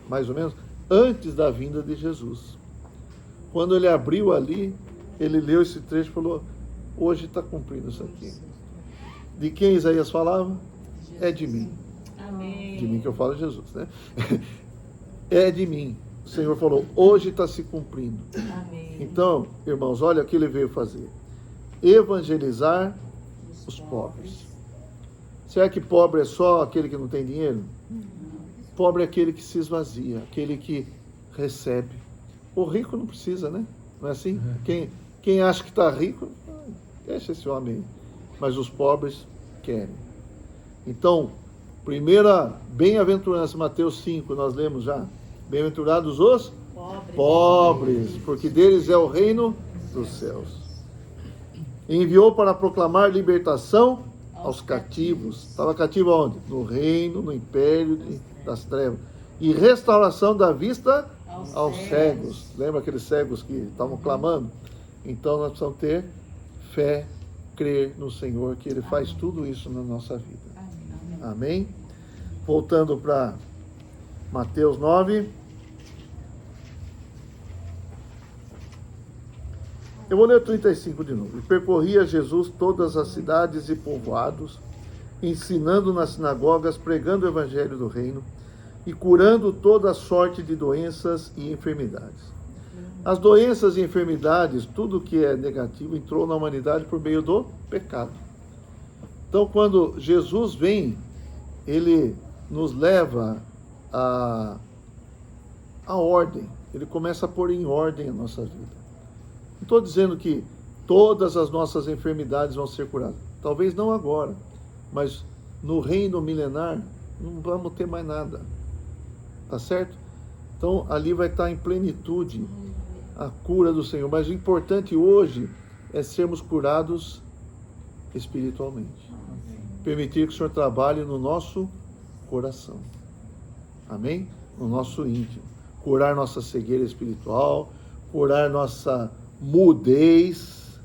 mais ou menos, antes da vinda de Jesus. Quando ele abriu ali, ele leu esse trecho e falou: hoje está cumprindo isso aqui. De quem Isaías falava? É de mim. Amém. De mim que eu falo Jesus, né? É de mim. O Senhor falou: hoje está se cumprindo. Amém. Então, irmãos, olha o que ele veio fazer: evangelizar os pobres. Será que pobre é só aquele que não tem dinheiro? Pobre é aquele que se esvazia, aquele que recebe. O rico não precisa, né? Não é assim? Quem acha que está rico, deixa esse homem aí. Mas os pobres querem. Então, primeira bem-aventurança, Mateus 5, nós lemos já. Bem-aventurados os pobres, porque deles é o reino dos céus. Enviou para proclamar libertação aos cativos. Estava cativo aonde? No reino, no império das trevas. E restauração da vista aos cegos. Lembra aqueles cegos que estavam clamando? Então nós precisamos ter fé, crer no Senhor, que Ele faz tudo isso na nossa vida. Amém? Voltando para Mateus 9. Eu vou ler o 35 de novo. E percorria Jesus todas as cidades e povoados, ensinando nas sinagogas, pregando o evangelho do reino e curando toda sorte de doenças e enfermidades. As doenças e enfermidades, tudo que é negativo, entrou na humanidade por meio do pecado. Então, quando Jesus vem, ele nos leva a ordem. Ele começa a pôr em ordem a nossa vida. Não estou dizendo que todas as nossas enfermidades vão ser curadas. Talvez não agora, mas no reino milenar não vamos ter mais nada. Tá certo? Então ali vai estar em plenitude a cura do Senhor. Mas o importante hoje é sermos curados espiritualmente. Permitir que o Senhor trabalhe no nosso coração. Amém? No nosso íntimo. Curar nossa cegueira espiritual, curar nossa mudez.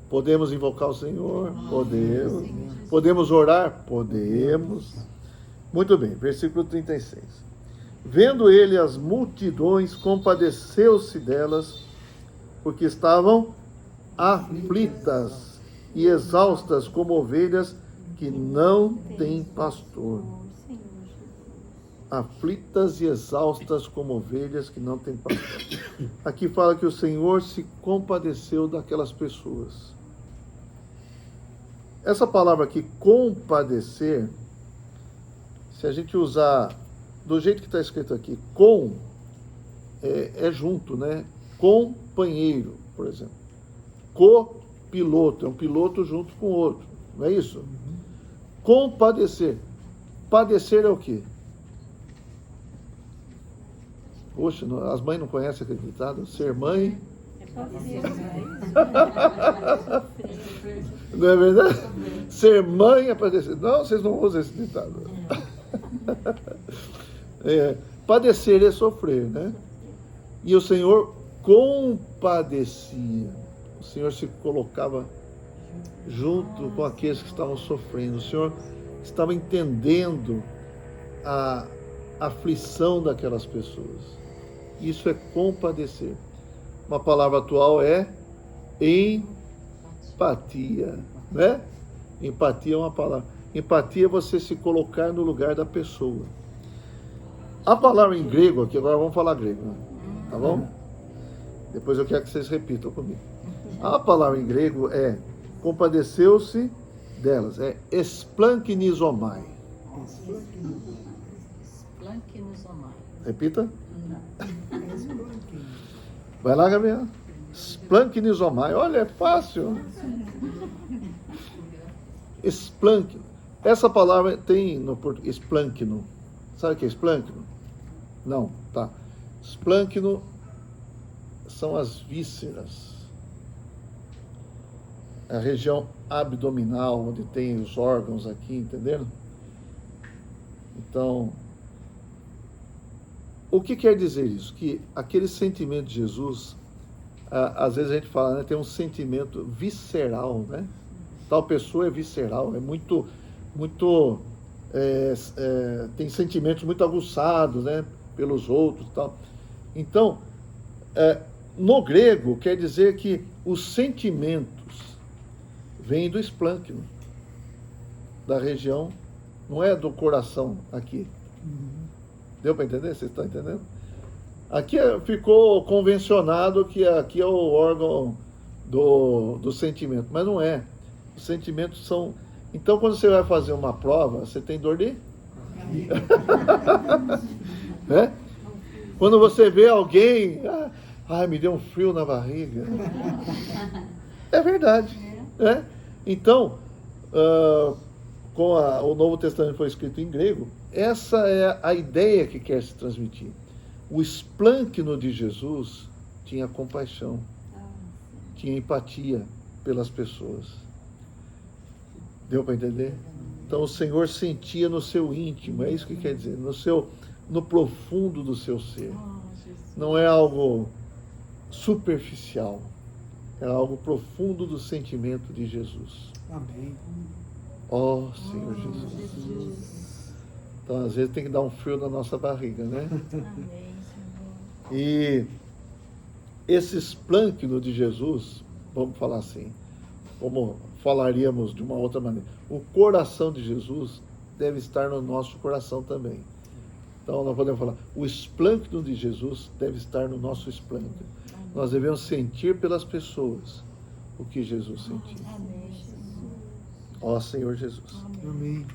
Podemos invocar o Senhor? Podemos. Podemos orar? Podemos. Muito bem, versículo 36. Vendo ele as multidões, compadeceu-se delas, porque estavam aflitas e exaustas como ovelhas que não têm pastor. Aflitas e exaustas como ovelhas que não têm pastor. Aqui fala que o Senhor se compadeceu daquelas pessoas. Essa palavra aqui, compadecer, se a gente usar do jeito que está escrito aqui, com, é junto, né? Companheiro, por exemplo. Copiloto, é um piloto junto com o outro, não é isso? Compadecer. Padecer é o quê? Poxa, as mães não conhecem aquele ditado? Ser mãe... Não é verdade? Ser mãe é padecer. Não, vocês não usam esse ditado. Padecer é sofrer, né? E o Senhor compadecia. O Senhor se colocava junto com aqueles que estavam sofrendo. O Senhor estava entendendo a aflição daquelas pessoas. Isso é compadecer. Uma palavra atual é empatia, né? Empatia é uma palavra. Empatia é você se colocar no lugar da pessoa. A palavra em grego aqui, agora vamos falar grego, né? Tá bom? Depois eu quero que vocês repitam comigo. A palavra em grego é compadeceu-se delas, é esplanchnizomai. Esplanchnizomai. Repita. Vai lá, Gabriela. Esplanchnizomai. Olha, é fácil. Esplanquino. Essa palavra tem no português, esplancno. Sabe o que é esplâncno? Não, tá. Esplâncno são as vísceras. A região abdominal, onde tem os órgãos aqui, entenderam? Então, o que quer dizer isso? Que aquele sentimento de Jesus, às vezes a gente fala, né, tem um sentimento visceral, né? Tal pessoa é visceral, é muito, tem sentimentos muito aguçados, né, pelos outros e tal. Então, no grego, quer dizer que os sentimentos vêm do esplâncno, da região, não é do coração aqui. Deu para entender? Vocês estão entendendo? Aqui ficou convencionado que aqui é o órgão do sentimento, mas não é. Os sentimentos são... Então, quando você vai fazer uma prova, você tem dor de... né? Quando você vê alguém... me deu um frio na barriga. É verdade. Né? Então, o Novo Testamento foi escrito em grego, essa é a ideia que quer se transmitir. O esplâncno de Jesus tinha compaixão, tinha empatia pelas pessoas. Deu para entender? Então o Senhor sentia no seu íntimo, é isso que quer dizer, no profundo do seu ser. Não é algo superficial, é algo profundo do sentimento de Jesus. Amém. Ó Senhor Jesus. Então às vezes tem que dar um frio na nossa barriga, né? Amém, Senhor. E esse esplâncno de Jesus, vamos falar assim, como falaríamos de uma outra maneira, o coração de Jesus deve estar no nosso coração também. Então nós podemos falar, o esplâncno de Jesus deve estar no nosso esplâncno. Nós devemos sentir pelas pessoas o que Jesus sentiu. Amém, Jesus. Ó Senhor Jesus. Amém.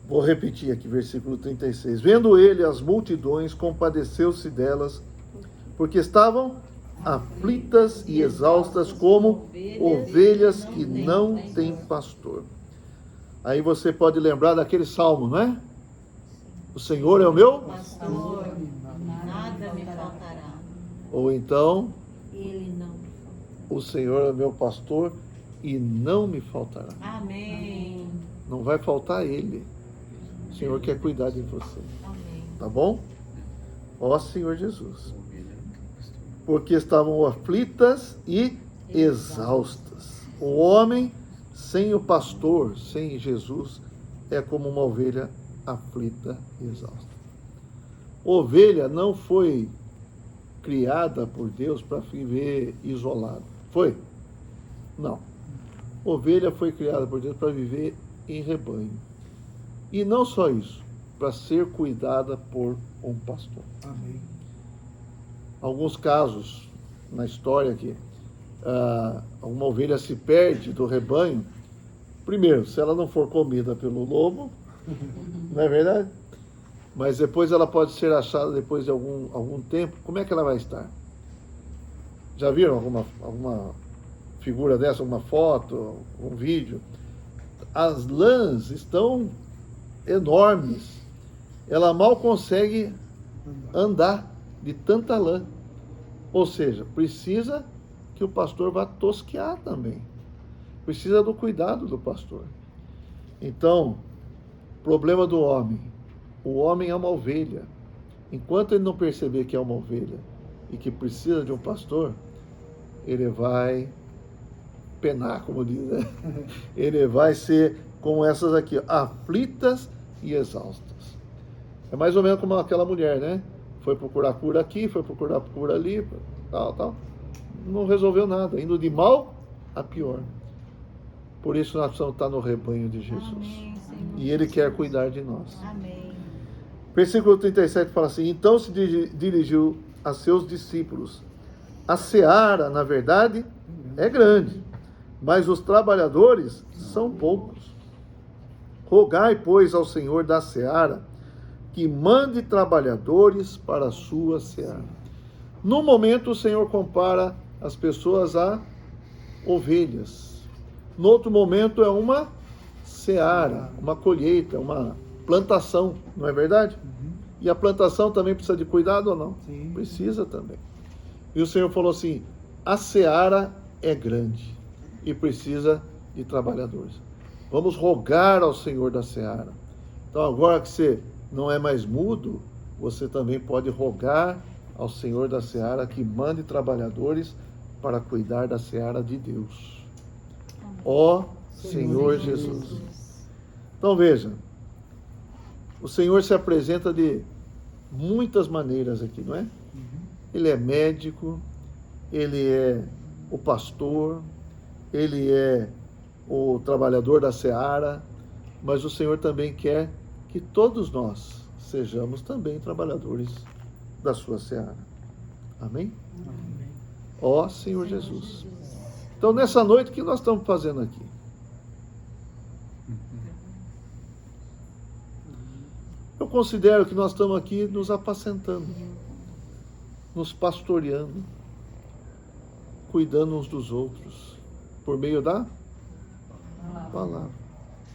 Vou repetir aqui, versículo 36. Vendo ele as multidões, compadeceu-se delas, porque estavam aflitas e exaustas como ovelhas que não têm pastor. Aí você pode lembrar daquele salmo, não é? O Senhor é o meu? Pastor, nada me faltará. Ou então, Ele não. o Senhor é o meu pastor e não me faltará. Amém. Não vai faltar Ele. O Senhor quer cuidar de você. Amém. Tá bom? Ó Senhor Jesus. Porque estavam aflitas e exaustas. O homem sem o pastor, sem Jesus, é como uma ovelha aflita e exausta. Ovelha não foi criada por Deus para viver isolado. Foi? Não. Ovelha foi criada por Deus para viver em rebanho. E não só isso, para ser cuidada por um pastor. Amém. Alguns casos na história que uma ovelha se perde do rebanho. Primeiro, se ela não for comida pelo lobo, não é verdade? Mas depois ela pode ser achada depois de algum tempo. Como é que ela vai estar? Já viram alguma figura dessa, alguma foto, um vídeo? As lãs estão enormes. Ela mal consegue andar de tanta lã. Ou seja, precisa que o pastor vá tosquear também. Precisa do cuidado do pastor. Então, problema do homem. O homem é uma ovelha. Enquanto ele não perceber que é uma ovelha e que precisa de um pastor, ele vai penar, como diz, né? Ele vai ser como essas aqui, aflitas e exaustas. É mais ou menos como aquela mulher, né? Foi procurar cura aqui, foi procurar cura ali, tal. Não resolveu nada, indo de mal a pior. Por isso nós precisamos estar no rebanho de Jesus. Amém, Senhor. E Ele quer cuidar de nós. Amém. Versículo 37 fala assim: então se dirigiu a seus discípulos. A seara, na verdade, é grande, mas os trabalhadores são poucos. Rogai, pois, ao Senhor da seara que mande trabalhadores para a sua seara. No momento, o Senhor compara as pessoas a ovelhas. No outro momento, é uma seara, uma colheita, plantação, não é verdade? E a plantação também precisa de cuidado ou não? Sim. Precisa também. E o Senhor falou assim, a seara é grande e precisa de trabalhadores. Vamos rogar ao Senhor da seara. Então agora que você não é mais mudo, você também pode rogar ao Senhor da seara que mande trabalhadores para cuidar da seara de Deus. Ó Senhor Jesus. Então veja, o Senhor se apresenta de muitas maneiras aqui, não é? Ele é médico, ele é o pastor, ele é o trabalhador da seara, mas o Senhor também quer que todos nós sejamos também trabalhadores da sua seara. Amém? Ó Senhor Jesus. Então nessa noite, o que nós estamos fazendo aqui? Eu considero que nós estamos aqui nos apacentando, nos pastoreando, cuidando uns dos outros, por meio da palavra.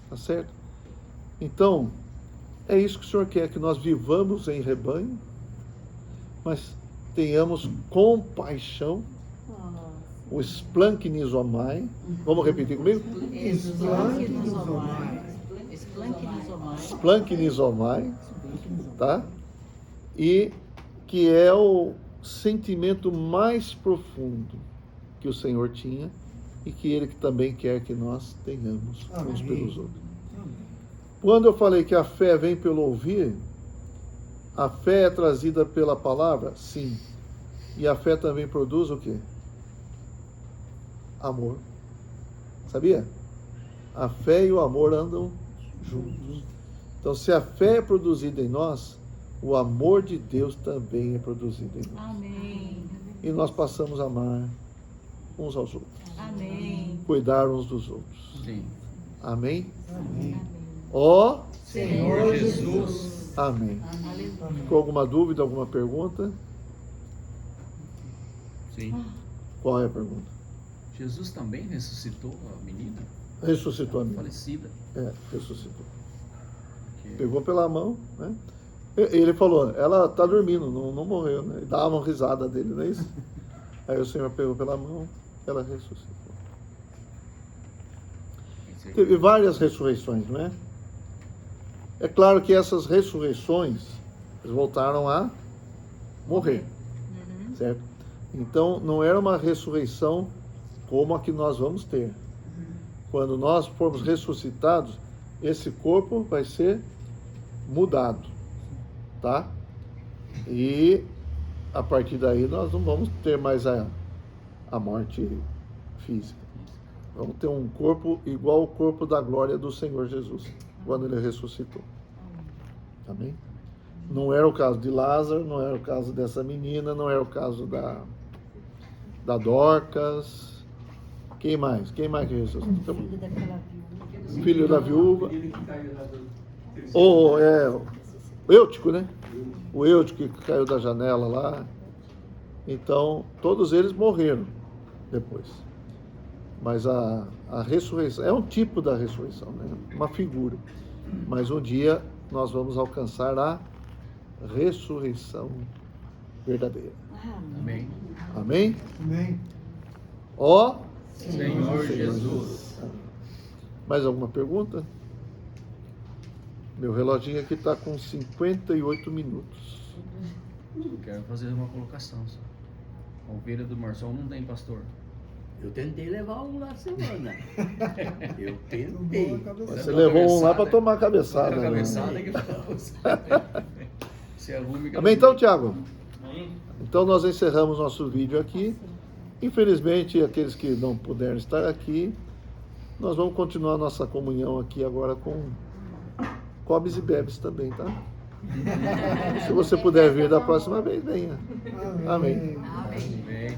Tá certo? Então, é isso que o Senhor quer, que nós vivamos em rebanho, mas tenhamos compaixão, o splanknizomai. Vamos repetir comigo? Splanknizomai, tá? E que é o sentimento mais profundo que o Senhor tinha e que Ele também quer que nós tenhamos uns pelos outros. Quando eu falei que a fé vem pelo ouvir, a fé é trazida pela palavra? Sim. E a fé também produz o quê? Amor. Sabia? A fé e o amor andam juntos. Então, se a fé é produzida em nós, o amor de Deus também é produzido em nós. Amém. E nós passamos a amar uns aos outros. Amém. Cuidar uns dos outros. Sim. Amém? Amém. Ó Senhor Jesus. Amém. Aleluia. Ficou alguma dúvida, alguma pergunta? Sim. Qual é a pergunta? Jesus também ressuscitou a menina Ressuscitou a minha. falecida. Ressuscitou. Que- Pegou pela mão, né? Ele falou, ela está dormindo, não morreu, né? E dava uma risada dele, não é isso? Aí o Senhor pegou pela mão, ela ressuscitou. Teve várias ressurreições, não é? É claro que essas ressurreições eles voltaram a morrer, certo? Então não era uma ressurreição como a que nós vamos ter. Quando nós formos ressuscitados, esse corpo vai ser mudado, tá? E a partir daí nós não vamos ter mais a morte física. Vamos ter um corpo igual ao corpo da glória do Senhor Jesus, quando Ele ressuscitou. Amém? Não era o caso de Lázaro, não era o caso dessa menina, não era o caso da Dorcas. Quem mais? Quem mais que ressuscitou? Filho daquela viúva. Filho da viúva. Aquele que caiu lá do terceiro. O Eutico, né? O Eutico que caiu da janela lá. Então, todos eles morreram depois. Mas a ressurreição, é um tipo da ressurreição, né? Uma figura. Mas um dia nós vamos alcançar a ressurreição verdadeira. Amém. Amém? Amém. Ó Senhor Jesus. Mais alguma pergunta? Meu reloginho aqui está com 58 minutos. Quero fazer uma colocação só. A ovelha do Marçal não tem pastor. Eu tentei levar um na semana. Eu tentei. Você levou um lá para tomar a cabeçada. A né? cabeçada que se arrume. que Amém, então, Tiago? Amém? Então nós encerramos nosso vídeo aqui. Infelizmente, aqueles que não puderam estar aqui, nós vamos continuar nossa comunhão aqui agora com Cobes e Bebes também, tá? Se você puder vir da próxima vez, venha. Amém. Amém.